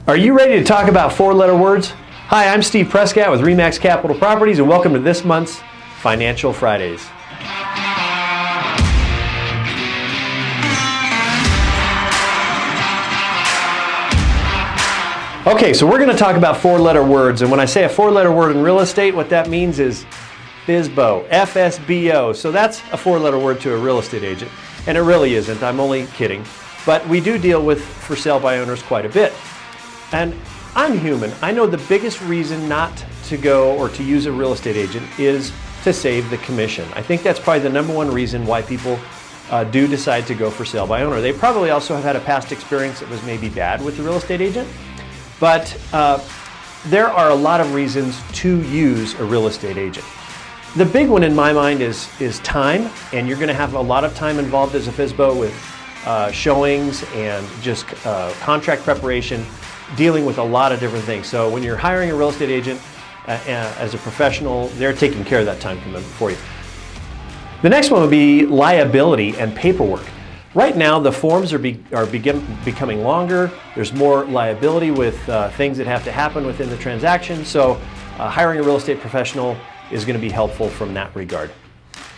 Are you ready to talk about four-letter words? Hi, I'm Steve Prescott with REMAX Capital Properties, and welcome to this month's Financial Fridays. Okay, so we're going to talk about four-letter words, and when I say a four-letter word in real estate, what that means is FSBO, FSBO. So that's a four-letter word to a real estate agent, and it really isn't. I'm only kidding. But we do deal with for sale by owners quite a bit. And I'm human. I know the biggest reason not to go or to use a real estate agent is to save the commission. I think that's probably the number one reason why people do decide to go for sale by owner. They probably also have had a past experience that was maybe bad with the real estate agent. But there are a lot of reasons to use a real estate agent. The big one in my mind is time, and you're going to have a lot of time involved as a FSBO with showings and just contract preparation, dealing with a lot of different things. So when you're hiring a real estate agent as a professional, they're taking care of that time commitment for you. The next one would be liability and paperwork. Right now, the forms are becoming longer. There's more liability with things that have to happen within the transaction. So hiring a real estate professional is going to be helpful from that regard.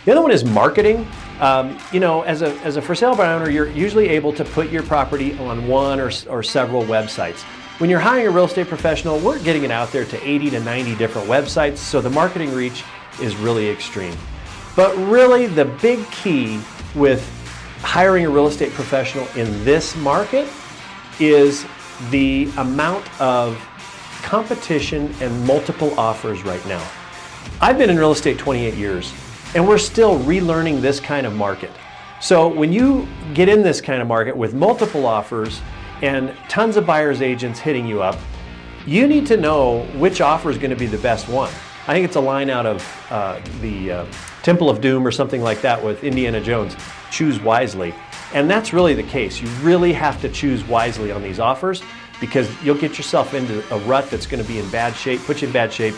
The other one is marketing. As a for sale by owner, you're usually able to put your property on one or several websites. When you're hiring a real estate professional, we're getting it out there to 80 to 90 different websites, so the marketing reach is really extreme. But really, the big key with hiring a real estate professional in this market is the amount of competition and multiple offers right now. I've been in real estate 28 years, and we're still relearning this kind of market. So when you get in this kind of market with multiple offers and tons of buyers agents hitting you up, you need to know which offer is going to be the best one. I think it's a line out of the Temple of Doom or something like that with Indiana Jones, choose wisely. And that's really the case. You really have to choose wisely on these offers, because you'll get yourself into a rut that's going to be in bad shape, put you in bad shape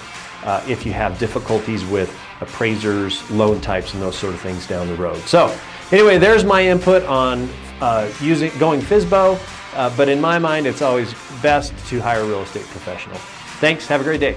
if you have difficulties with appraisers, loan types, and those sort of things down the road. So anyway, there's my input on going FSBO, but in my mind, it's always best to hire a real estate professional. Thanks, have a great day.